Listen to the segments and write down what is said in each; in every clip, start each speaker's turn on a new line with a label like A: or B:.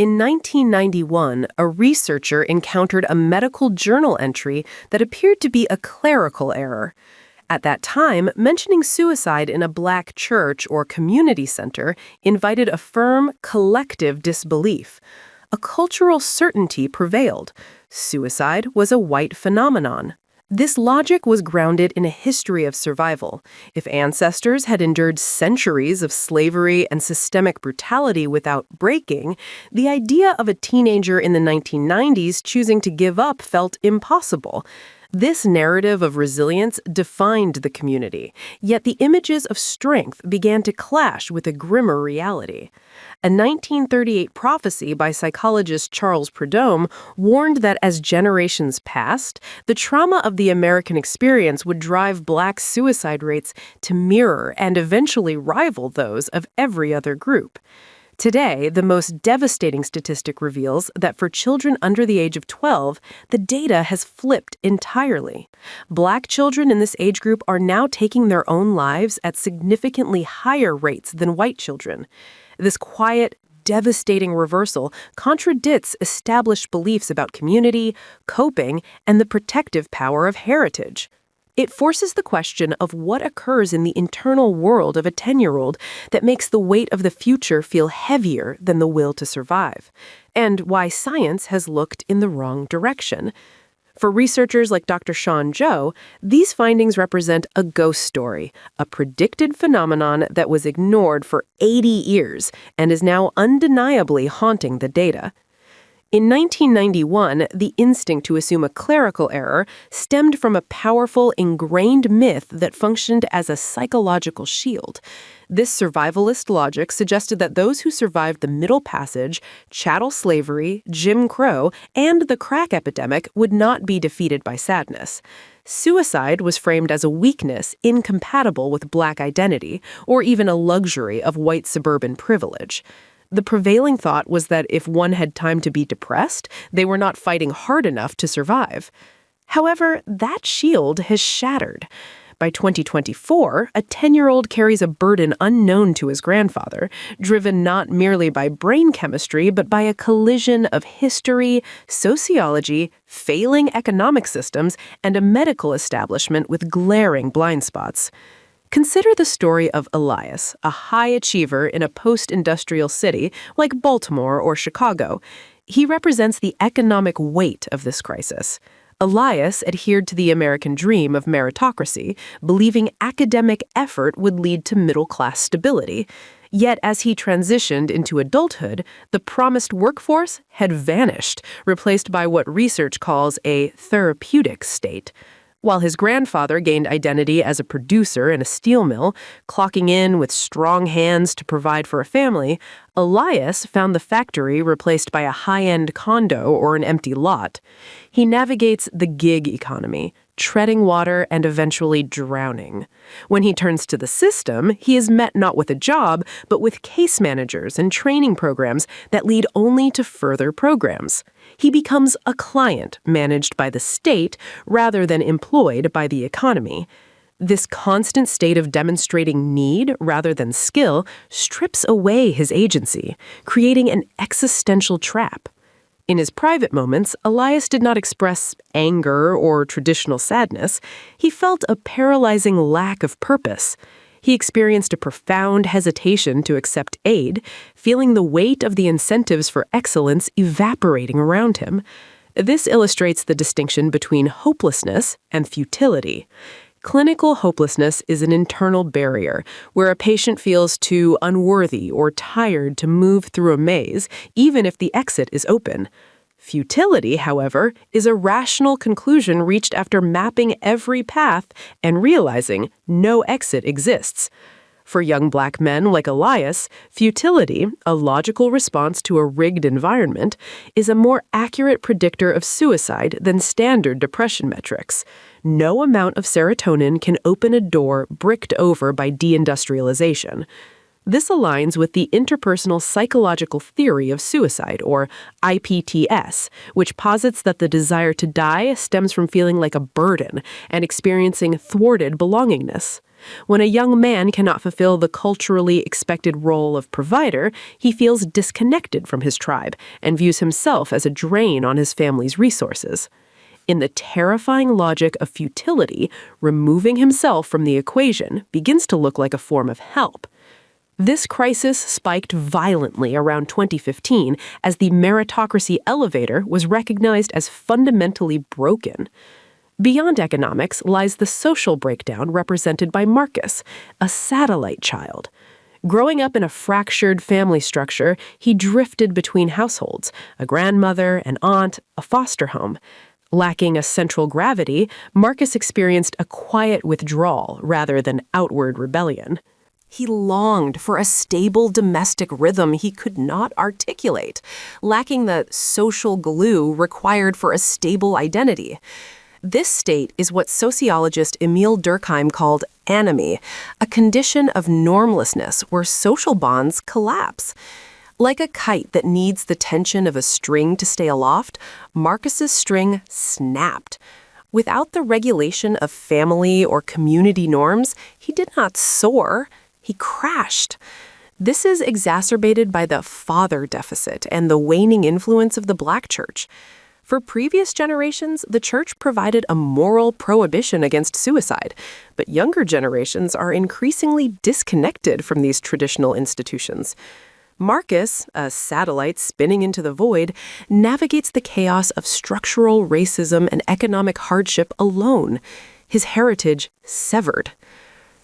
A: In 1991, a researcher encountered a medical journal entry that appeared to be a clerical error. At that time, mentioning suicide in a Black church or community center invited a firm, collective disbelief. A cultural certainty prevailed. Suicide was a white phenomenon. This logic was grounded in a history of survival. If ancestors had endured centuries of slavery and systemic brutality without breaking, the idea of a teenager in the 1990s choosing to give up felt impossible. This narrative of resilience defined the community, yet the images of strength began to clash with a grimmer reality. A 1938 prophecy by psychologist Charles Prudhomme warned that as generations passed, the trauma of the American experience would drive Black suicide rates to mirror and eventually rival those of every other group. Today, the most devastating statistic reveals that for children under the age of 12, the data has flipped entirely. Black children in this age group are now taking their own lives at significantly higher rates than white children. This quiet, devastating reversal contradicts established beliefs about community, coping, and the protective power of heritage. It forces the question of what occurs in the internal world of a 10-year-old that makes the weight of the future feel heavier than the will to survive, and why science has looked in the wrong direction. For researchers like Dr. Sean Joe, these findings represent a ghost story, a predicted phenomenon that was ignored for 80 years and is now undeniably haunting the data. In 1991, the instinct to assume a clerical error stemmed from a powerful, ingrained myth that functioned as a psychological shield. This survivalist logic suggested that those who survived the Middle Passage, chattel slavery, Jim Crow, and the crack epidemic would not be defeated by sadness. Suicide was framed as a weakness incompatible with Black identity, or even a luxury of white suburban privilege. The prevailing thought was that if one had time to be depressed, they were not fighting hard enough to survive. However, that shield has shattered. By 2024, a 10-year-old carries a burden unknown to his grandfather, driven not merely by brain chemistry, but by a collision of history, sociology, failing economic systems, and a medical establishment with glaring blind spots. Consider the story of Elias, a high achiever in a post-industrial city like Baltimore or Chicago. He represents the economic weight of this crisis. Elias adhered to the American dream of meritocracy, believing academic effort would lead to middle-class stability. Yet as he transitioned into adulthood, the promised workforce had vanished, replaced by what research calls a therapeutic state. While his grandfather gained identity as a producer in a steel mill, clocking in with strong hands to provide for a family, Elias found the factory replaced by a high-end condo or an empty lot. He navigates the gig economy, treading water and eventually drowning. When he turns to the system, he is met not with a job, but with case managers and training programs that lead only to further programs. He becomes a client managed by the state rather than employed by the economy. This constant state of demonstrating need rather than skill strips away his agency, creating an existential trap. In his private moments, Elias did not express anger or traditional sadness. He felt a paralyzing lack of purpose. He experienced a profound hesitation to accept aid, feeling the weight of the incentives for excellence evaporating around him. This illustrates the distinction between hopelessness and futility. Clinical hopelessness is an internal barrier where a patient feels too unworthy or tired to move through a maze, even if the exit is open. Futility, however, is a rational conclusion reached after mapping every path and realizing no exit exists. For young Black men like Elias, futility, a logical response to a rigged environment, is a more accurate predictor of suicide than standard depression metrics. No amount of serotonin can open a door bricked over by deindustrialization. This aligns with the interpersonal psychological theory of suicide, or IPTS, which posits that the desire to die stems from feeling like a burden and experiencing thwarted belongingness. When a young man cannot fulfill the culturally expected role of provider, he feels disconnected from his tribe and views himself as a drain on his family's resources. In the terrifying logic of futility, removing himself from the equation begins to look like a form of help. This crisis spiked violently around 2015 as the meritocracy elevator was recognized as fundamentally broken. Beyond economics lies the social breakdown represented by Marcus, a satellite child. Growing up in a fractured family structure, he drifted between households, a grandmother, an aunt, a foster home. Lacking a central gravity, Marcus experienced a quiet withdrawal rather than outward rebellion. He longed for a stable domestic rhythm he could not articulate, lacking the social glue required for a stable identity. This state is what sociologist Emil Durkheim called anomie, a condition of normlessness where social bonds collapse. Like a kite that needs the tension of a string to stay aloft, Marcus's string snapped. Without the regulation of family or community norms, he did not soar, he crashed. This is exacerbated by the father deficit and the waning influence of the Black church. For previous generations, the church provided a moral prohibition against suicide, but younger generations are increasingly disconnected from these traditional institutions. Marcus, a satellite spinning into the void, navigates the chaos of structural racism and economic hardship alone, his heritage severed.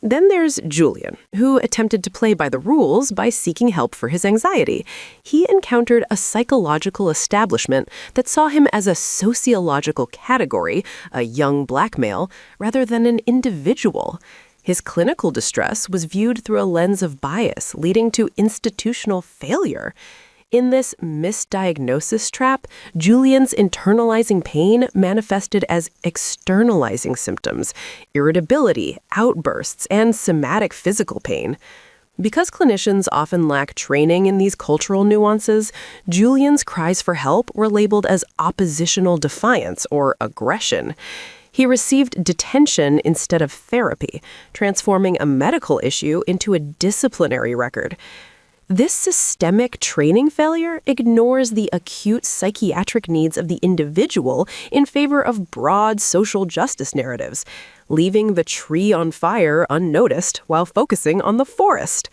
A: Then there's Julian, who attempted to play by the rules by seeking help for his anxiety. He encountered a psychological establishment that saw him as a sociological category, a young Black male, rather than an individual. His clinical distress was viewed through a lens of bias, leading to institutional failure. In this misdiagnosis trap, Julian's internalizing pain manifested as externalizing symptoms, irritability, outbursts, and somatic physical pain. Because clinicians often lack training in these cultural nuances, Julian's cries for help were labeled as oppositional defiance or aggression. He received detention instead of therapy, transforming a medical issue into a disciplinary record. This systemic training failure ignores the acute psychiatric needs of the individual in favor of broad social justice narratives, leaving the tree on fire unnoticed while focusing on the forest.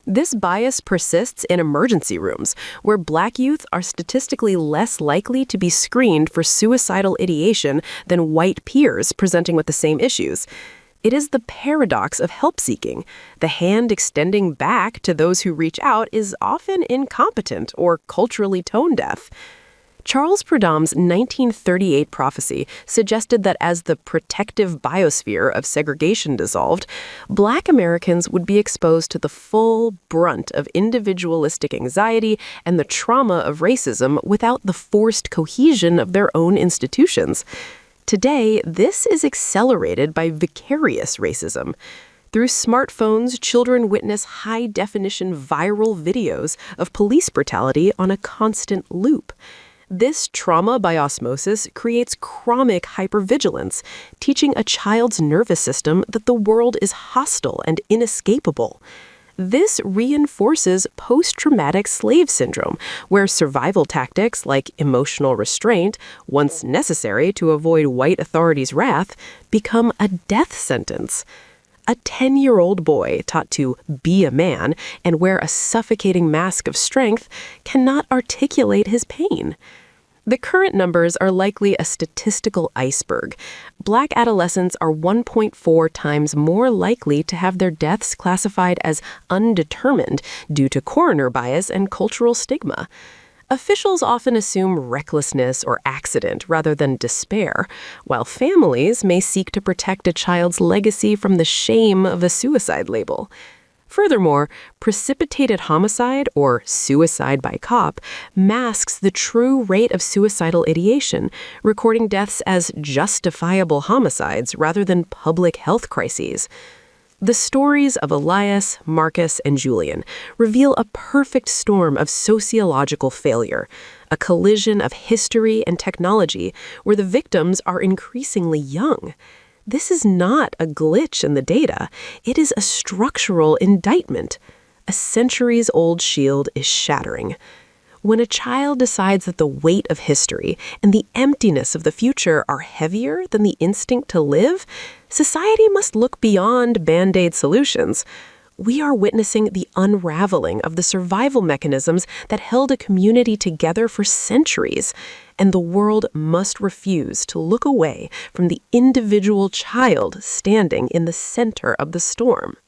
A: This bias persists in emergency rooms, where Black youth are statistically less likely to be screened for suicidal ideation than white peers presenting with the same issues. It is the paradox of help-seeking. The hand extending back to those who reach out is often incompetent or culturally tone-deaf. Charles Prudhomme's 1938 prophecy suggested that as the protective biosphere of segregation dissolved, Black Americans would be exposed to the full brunt of individualistic anxiety and the trauma of racism without the forced cohesion of their own institutions. Today, this is accelerated by vicarious racism. Through smartphones, children witness high-definition viral videos of police brutality on a constant loop. This trauma by osmosis creates chronic hypervigilance, teaching a child's nervous system that the world is hostile and inescapable. This reinforces post-traumatic slave syndrome, where survival tactics like emotional restraint, once necessary to avoid white authorities' wrath, become a death sentence. A 10-year-old boy taught to be a man and wear a suffocating mask of strength cannot articulate his pain. The current numbers are likely a statistical iceberg. Black adolescents are 1.4 times more likely to have their deaths classified as undetermined due to coroner bias and cultural stigma. Officials often assume recklessness or accident rather than despair, while families may seek to protect a child's legacy from the shame of a suicide label. Furthermore, precipitated homicide, or suicide by cop, masks the true rate of suicidal ideation, recording deaths as justifiable homicides rather than public health crises. The stories of Elias, Marcus, and Julian reveal a perfect storm of sociological failure, a collision of history and technology where the victims are increasingly young. This is not a glitch in the data. It is a structural indictment. A centuries-old shield is shattering. When a child decides that the weight of history and the emptiness of the future are heavier than the instinct to live, society must look beyond Band-Aid solutions. We are witnessing the unraveling of the survival mechanisms that held a community together for centuries, and the world must refuse to look away from the individual child standing in the center of the storm.